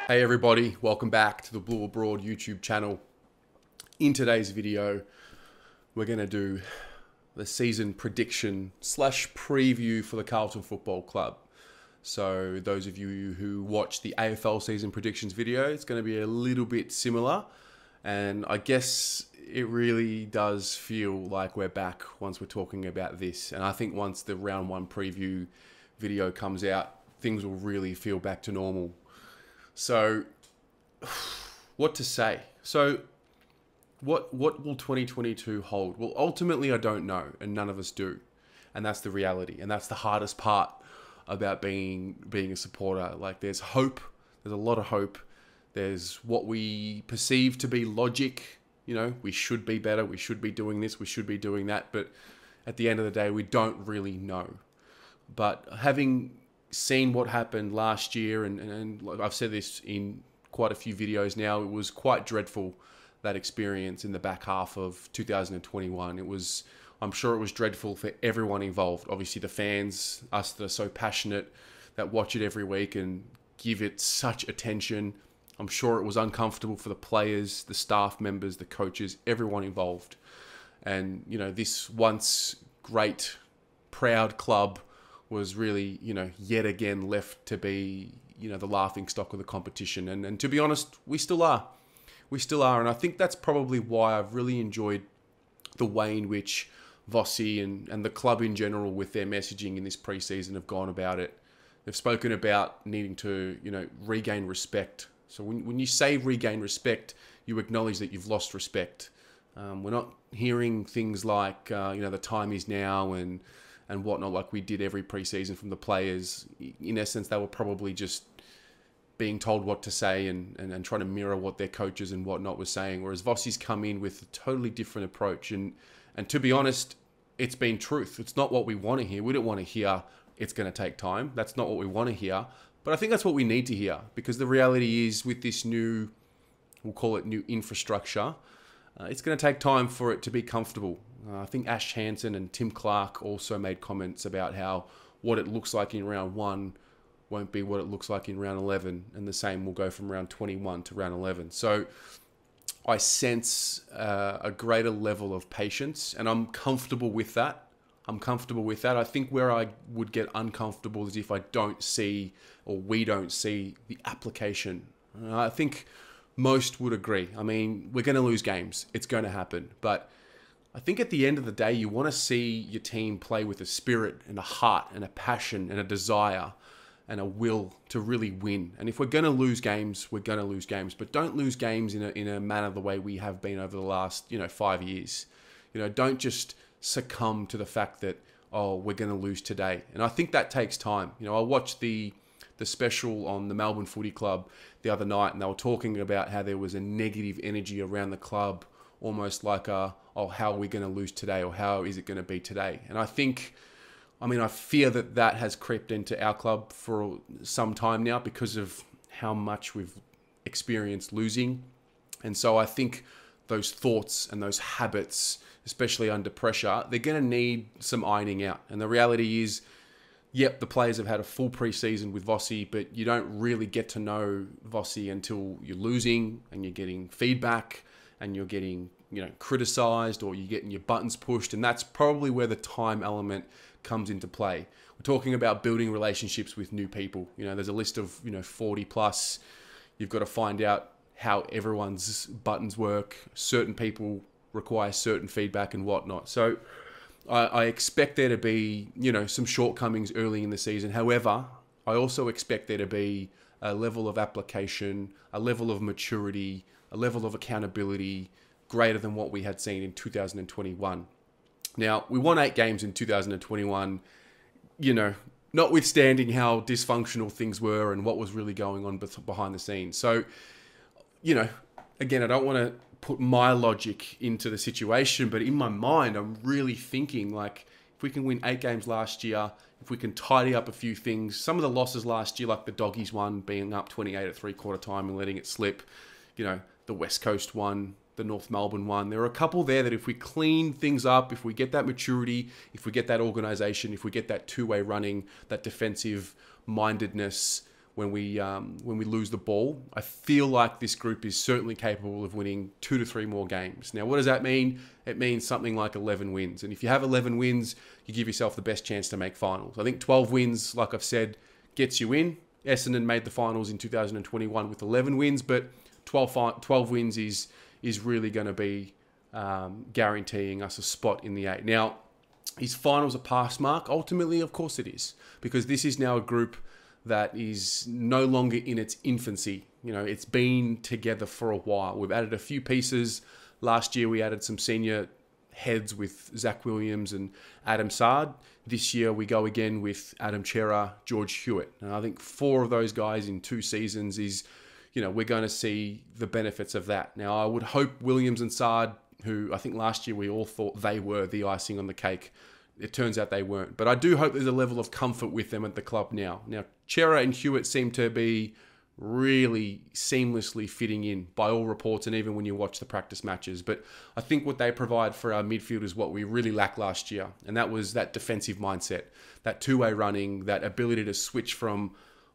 Hey everybody, welcome back to the Blue Abroad YouTube channel. In today's video, we're going to do the season prediction slash preview for the Carlton Football Club. So those of you who watch the AFL season predictions video, it's going to be a little bit similar. And I guess it really does feel like we're back once we're talking about this. And I think once the round one preview video comes out, things will really feel back to normal. So, what to say? So, what will 2022 hold? Well, ultimately, I don't know, and none of us do, and that's the reality, and that's the hardest part about being a supporter. Like, there's hope. There's a lot of hope. There's what we perceive to be logic. You know, we should be better. We should be doing this. We should be doing that. But at the end of the day, we don't really know. But having seen what happened last year, and I've said this in quite a few videos now, it was quite dreadful, that experience in the back half of 2021. I'm sure it was dreadful for everyone involved. Obviously the fans, us that are so passionate, that watch it every week and give it such attention. I'm sure it was uncomfortable for the players, the staff members, the coaches, everyone involved. And, you know, this once great, proud club was really, yet again left to be, the laughing stock of the competition. And to be honest, we still are. We still are. And I think that's probably why I've really enjoyed the way in which Vossi and the club in general, with their messaging in this preseason, have gone about it. They've spoken about needing to, regain respect. So when you say regain respect, you acknowledge that you've lost respect. We're not hearing things like, the time is now and whatnot, like we did every preseason from the players. In essence, they were probably just being told what to say and trying to mirror what their coaches and whatnot were saying. Whereas Vossi's come in with a totally different approach. And to be honest, it's been truth. It's not what we want to hear. We don't want to hear it's going to take time. That's not what we want to hear. But I think that's what we need to hear, because the reality is, with this new, we'll call it new infrastructure, it's going to take time for it to be comfortable. I think Ash Hansen and Tim Clark also made comments about how what it looks like in round 1 won't be what it looks like in round 11, and the same will go from round 21 to round 11. So I sense a greater level of patience, and I'm comfortable with that. I think where I would get uncomfortable is if I don't see, or we don't see, the application. I think most would agree. I mean, we're going to lose games. It's going to happen. But I think at the end of the day, you want to see your team play with a spirit and a heart and a passion and a desire and a will to really win. And if we're going to lose games, we're going to lose games. But don't lose games in a manner the way we have been over the last 5 years. Don't just succumb to the fact that, oh, we're going to lose today. And I think that takes time. I watched the special on the Melbourne Footy Club the other night, and they were talking about how there was a negative energy around the club, almost like how are we going to lose today, or how is it going to be today? And I fear that has crept into our club for some time now because of how much we've experienced losing. And so I think those thoughts and those habits, especially under pressure, they're going to need some ironing out. And the reality is, yep, the players have had a full preseason with Vossi, but you don't really get to know Vossi until you're losing and you're getting feedback and you're getting, criticised, or you're getting your buttons pushed. And that's probably where the time element comes into play. We're talking about building relationships with new people. There's a list of, 40 plus. You've got to find out how everyone's buttons work. Certain people require certain feedback and whatnot. So I expect there to be, some shortcomings early in the season. However, I also expect there to be a level of application, a level of maturity, a level of accountability greater than what we had seen in 2021. Now, we won 8 games in 2021, notwithstanding how dysfunctional things were and what was really going on behind the scenes. So, again, I don't want to put my logic into the situation, but in my mind, I'm really thinking, like, if we can win 8 games last year, if we can tidy up a few things, some of the losses last year, like the Doggies one, being up 28 at three-quarter time and letting it slip, the West Coast one, the North Melbourne one. There are a couple there that if we clean things up, if we get that maturity, if we get that organisation, if we get that two-way running, that defensive mindedness, when we lose the ball. I feel like this group is certainly capable of winning 2 to 3 more games. Now, what does that mean? It means something like 11 wins. And if you have 11 wins, you give yourself the best chance to make finals. I think 12 wins, like I've said, gets you in. Essendon made the finals in 2021 with 11 wins, but 12 wins is really going to be guaranteeing us a spot in the 8. Now, is finals a pass mark? Ultimately, of course it is, because this is now a group that is no longer in its infancy. You know, it's been together for a while. We've added a few pieces. Last year, we added some senior heads with Zach Williams and Adam Sard. This year, we go again with Adam Chera, George Hewitt. And I think 4 of those guys in 2 seasons is, you know, we're going to see the benefits of that. Now, I would hope Williams and Sard, who I think last year we all thought they were the icing on the cake, it turns out they weren't. But I do hope there's a level of comfort with them at the club now. Now, Chera and Hewitt seem to be really seamlessly fitting in by all reports, and even when you watch the practice matches. But I think what they provide for our midfield is what we really lacked last year. And that was that defensive mindset, that two-way running, that ability to switch from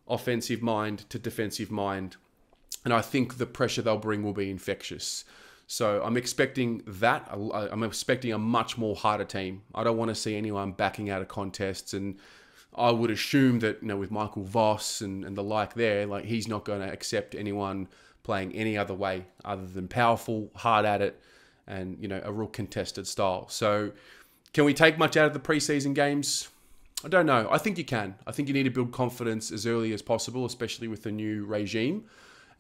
offensive mind to defensive mind. And I think the pressure they'll bring will be infectious. So I'm expecting that. I'm expecting a much more harder team. I don't want to see anyone backing out of contests. And I would assume that, you know, with Michael Voss and the like there, like he's not going to accept anyone playing any other way other than powerful, hard at it, and, you know, a real contested style. So can we take much out of the preseason games? I don't know. I think you can. I think you need to build confidence as early as possible, especially with the new regime.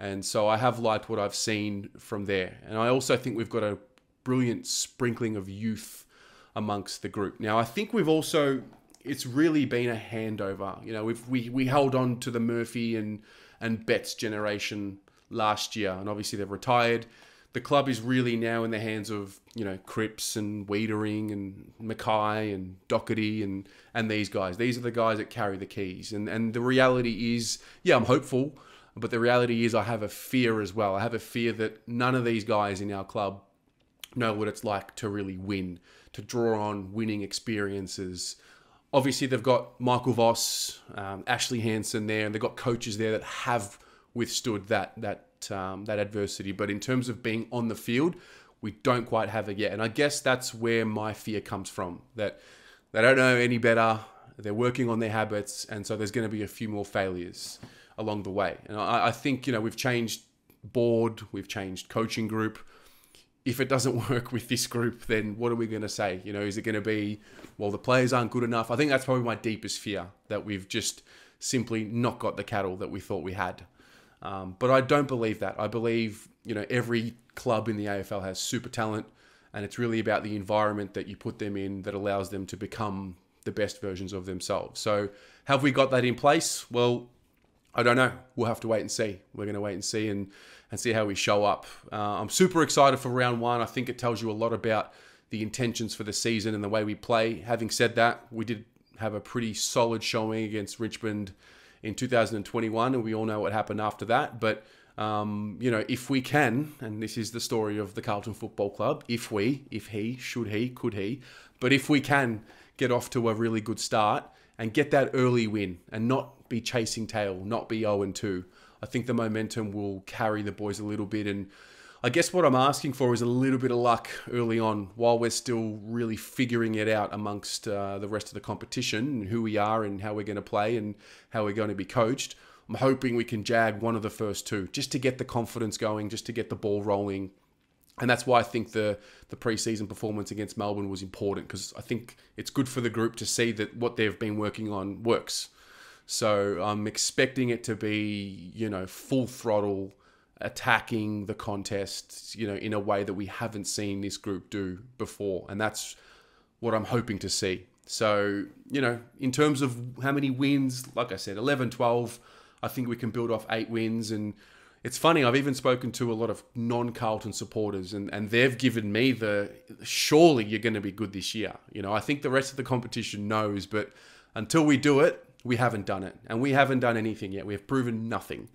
And so I have liked what I've seen from there. And I also think we've got a brilliant sprinkling of youth amongst the group. Now, I think we've also, it's really been a handover. You know, we held on to the Murphy and Betts generation last year, and obviously they've retired. The club is really now in the hands of, you know, Cripps and Wiedering and Mackay and Doherty and these guys. These are the guys that carry the keys. And the reality is, yeah, I'm hopeful, but the reality is I have a fear as well. I have a fear that none of these guys in our club know what it's like to really win, to draw on winning experiences. Obviously, they've got Michael Voss, Ashley Hansen there, and they've got coaches there that have withstood that adversity. But in terms of being on the field, we don't quite have it yet. And I guess that's where my fear comes from, that they don't know any better, they're working on their habits, and so there's going to be a few more failures along the way. And I think, you know, we've changed board, we've changed coaching group. If it doesn't work with this group, then what are we going to say? You know, is it going to be, well, the players aren't good enough? I think that's probably my deepest fear, that we've just simply not got the cattle that we thought we had. But I don't believe that. I believe, you know, every club in the AFL has super talent, and it's really about the environment that you put them in that allows them to become the best versions of themselves. So have we got that in place? Well, I don't know. We'll have to wait and see. We're going to wait and see and see how we show up. I'm super excited for round 1. I think it tells you a lot about the intentions for the season and the way we play. Having said that, we did have a pretty solid showing against Richmond in 2021, and we all know what happened after that. But, you know, if we can, and this is the story of the Carlton Football Club, if he, should he, could he, but if we can get off to a really good start and get that early win and not be chasing tail, not be 0-2, I think the momentum will carry the boys a little bit. And I guess what I'm asking for is a little bit of luck early on while we're still really figuring it out amongst the rest of the competition and who we are and how we're going to play and how we're going to be coached. I'm hoping we can jag one of the first 2 just to get the confidence going, just to get the ball rolling. And that's why I think the pre-season performance against Melbourne was important, because I think it's good for the group to see that what they've been working on works. So I'm expecting it to be, you know, full throttle, attacking the contest, you know, in a way that we haven't seen this group do before. And that's what I'm hoping to see. So, you know, in terms of how many wins, like I said, 11, 12, I think we can build off 8 wins. And it's funny, I've even spoken to a lot of non-Carlton supporters, and they've given me the, surely you're going to be good this year. You know, I think the rest of the competition knows, but until we do it, we haven't done it. And we haven't done anything yet. We have proven nothing.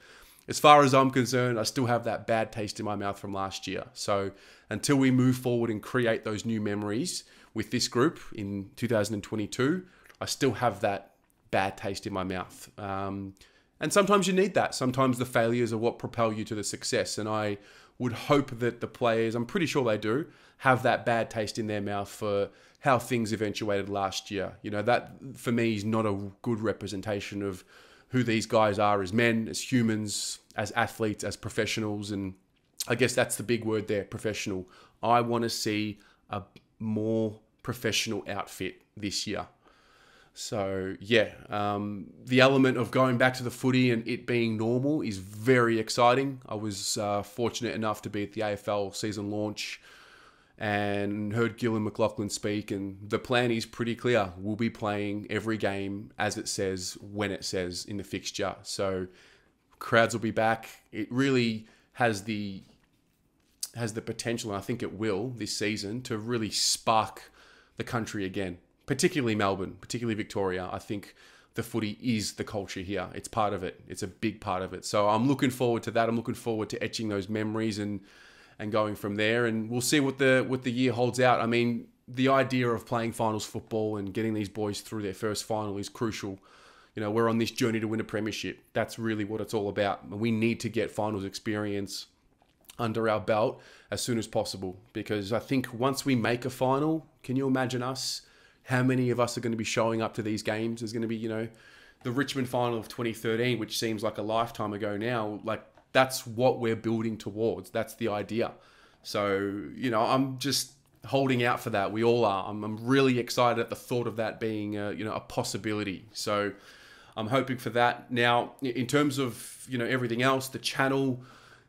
As far as I'm concerned, I still have that bad taste in my mouth from last year. So until we move forward and create those new memories with this group in 2022, I still have that bad taste in my mouth. And And sometimes you need that. Sometimes the failures are what propel you to the success. And I would hope that the players, I'm pretty sure they do, have that bad taste in their mouth for how things eventuated last year. You know, that for me is not a good representation of who these guys are as men, as humans, as athletes, as professionals. And I guess that's the big word there, professional. I want to see a more professional outfit this year. So yeah, the element of going back to the footy and it being normal is very exciting. I was fortunate enough to be at the AFL season launch and heard Gillan McLaughlin speak, and the plan is pretty clear. We'll be playing every game as it says, when it says in the fixture. So crowds will be back. It really has the potential, and I think it will this season, to really spark the country again. Particularly Melbourne, particularly Victoria. I think the footy is the culture here. It's part of it. It's a big part of it. So I'm looking forward to that. I'm looking forward to etching those memories and going from there. And we'll see what the year holds out. I mean, the idea of playing finals football and getting these boys through their first final is crucial. You know, we're on this journey to win a premiership. That's really what it's all about. We need to get finals experience under our belt as soon as possible, because I think once we make a final, can you imagine us? How many of us are going to be showing up to these games? There's going to be, you know, the Richmond final of 2013, which seems like a lifetime ago now. Like, that's what we're building towards. That's the idea. So, you know, I'm just holding out for that. We all are. I'm really excited at the thought of that being, a possibility. So I'm hoping for that. Now, in terms of, everything else, the channel,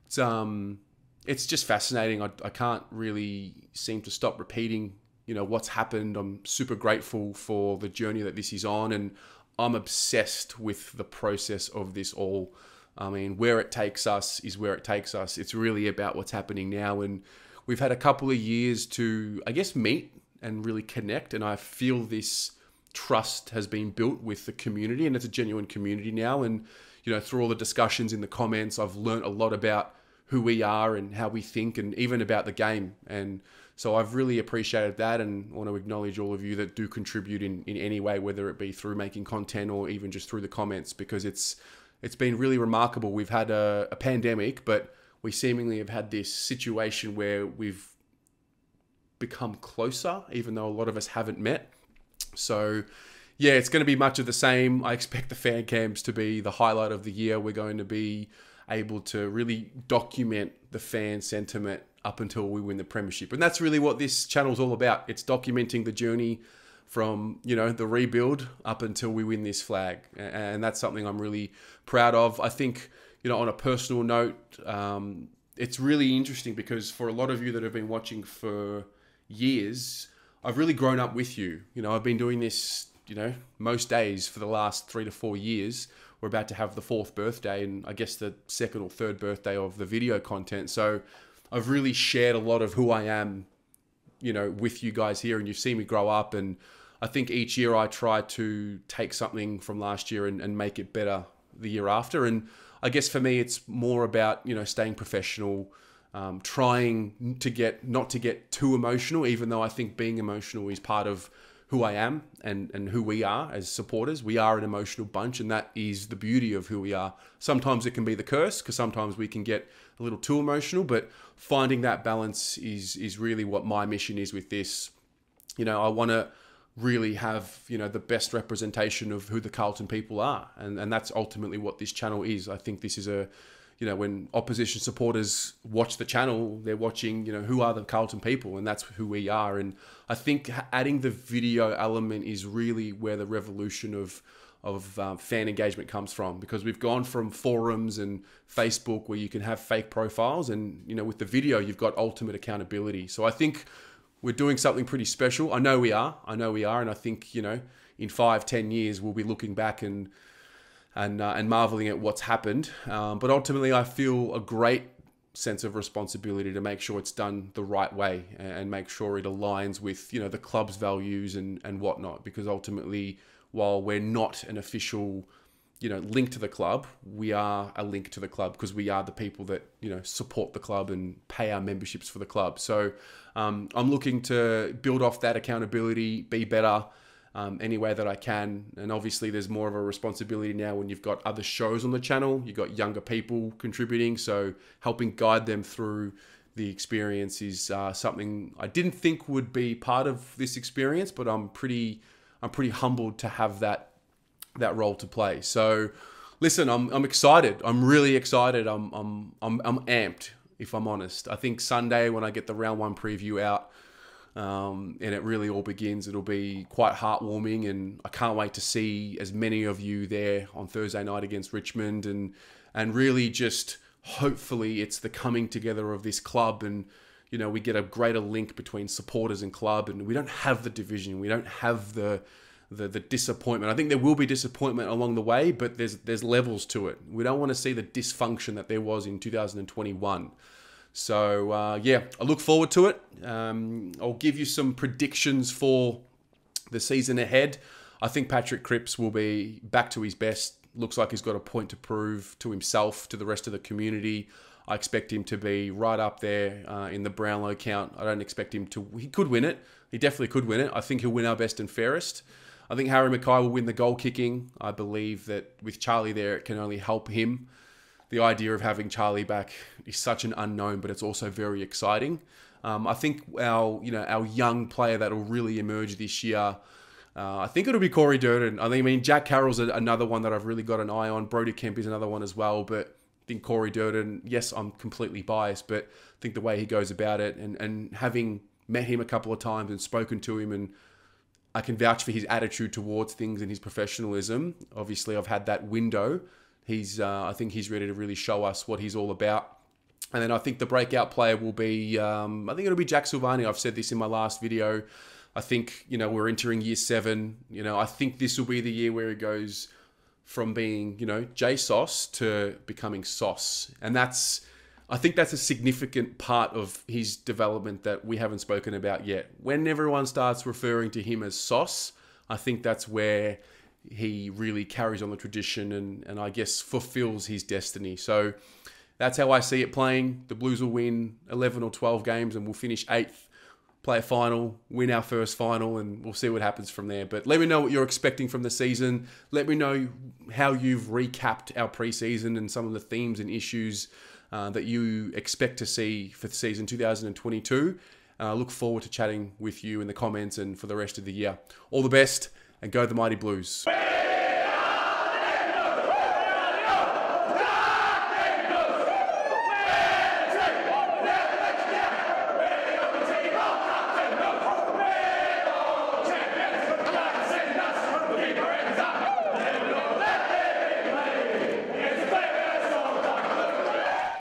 it's just fascinating. I can't really seem to stop repeating what's happened. I'm super grateful for the journey that this is on, and I'm obsessed with the process of this all. I mean, where it takes us is where it takes us. It's really about what's happening now, and we've had a couple of years to, I guess, meet and really connect, and I feel this trust has been built with the community, and it's a genuine community now. And through all the discussions in the comments, I've learned a lot about who we are and how we think, and even about the game. And so I've really appreciated that, and want to acknowledge all of you that do contribute in any way, whether it be through making content or even just through the comments, because it's been really remarkable. We've had a pandemic, but we seemingly have had this situation where we've become closer, even though a lot of us haven't met. So yeah, it's going to be much of the same. I expect the fan cams to be the highlight of the year. We're going to be able to really document the fan sentiment up until we win the premiership. And that's really what this channel is all about. It's documenting the journey from, the rebuild up until we win this flag. And that's something I'm really proud of. I think, on a personal note, it's really interesting because for a lot of you that have been watching for years, I've really grown up with you. I've been doing this, most days for the last 3 to 4 years. We're about to have the 4th birthday, and I guess the 2nd or 3rd birthday of the video content. So I've really shared a lot of who I am, with you guys here, and you've seen me grow up. And I think each year I try to take something from last year and make it better the year after. And I guess for me, it's more about, staying professional, trying to not to get too emotional, even though I think being emotional is part of who I am and who we are as supporters. We are an emotional bunch, and that is the beauty of who we are. Sometimes it can be the curse, because sometimes we can get a little too emotional, but finding that balance is really what my mission is with this. I want to really have, the best representation of who the Carlton people are. And that's ultimately what this channel is. I think this is when opposition supporters watch the channel, they're watching, who are the Carlton people, and that's who we are. And I think adding the video element is really where the revolution of fan engagement comes from, because we've gone from forums and Facebook where you can have fake profiles, and, with the video, you've got ultimate accountability. So I think we're doing something pretty special. I know we are. And I think, in 5-10 years, we'll be looking back and marveling at what's happened. But ultimately, I feel a great sense of responsibility to make sure it's done the right way and make sure it aligns with, the club's values and whatnot. Because ultimately, while we're not an official, link to the club, we are a link to the club, because we are the people that, support the club and pay our memberships for the club. So I'm looking to build off that accountability, be better, any way that I can. And obviously there's more of a responsibility now when you've got other shows on the channel, you've got younger people contributing, so helping guide them through the experience is something I didn't think would be part of this experience, but I'm pretty humbled to have that role to play. So listen, I'm excited. I'm really excited. I'm amped, if I'm honest. I think Sunday when I get the round 1 preview out, and it really all begins, it'll be quite heartwarming, and I can't wait to see as many of you there on Thursday night against Richmond, and really just hopefully it's the coming together of this club, and you know, we get a greater link between supporters and club, and we don't have the division, we don't have the disappointment. I think there will be disappointment along the way, but there's levels to it. We don't want to see the dysfunction that there was in 2021. So yeah, I look forward to it. I'll give you some predictions for the season ahead. I think Patrick Cripps will be back to his best. Looks like he's got a point to prove to himself, to the rest of the community. I expect him to be right up there in the Brownlow count. I don't expect him to... He could win it. He definitely could win it. I think he'll win our best and fairest. I think Harry Mackay will win the goal kicking. I believe that with Charlie there, it can only help him. The idea of having Charlie back is such an unknown, but it's also very exciting. I think our young player that will really emerge this year, I think it'll be Corey Durden. I mean, Jack Carroll's another one that I've really got an eye on. Brody Kemp is another one as well, but I think Corey Durden, yes, I'm completely biased, but I think the way he goes about it, and having met him a couple of times and spoken to him, and I can vouch for his attitude towards things and his professionalism. Obviously, I've had that window. I think he's ready to really show us what he's all about. And then I think the breakout player will be, I think it'll be Jack Silvani. I've said this in my last video. I think, you know, we're entering year 7. You know, I think this will be the year where he goes from being, you know, J-Sauce to becoming Sauce. And I think that's a significant part of his development that we haven't spoken about yet. When everyone starts referring to him as Sauce, I think that's where he really carries on the tradition and I guess fulfills his destiny. So that's how I see it playing. The Blues will win 11 or 12 games and we'll finish 8th, play a final, win our first final, and we'll see what happens from there. But let me know what you're expecting from the season. Let me know how you've recapped our preseason and some of the themes and issues that you expect to see for the season 2022. I look forward to chatting with you in the comments and for the rest of the year. All the best, and go the Mighty Blues.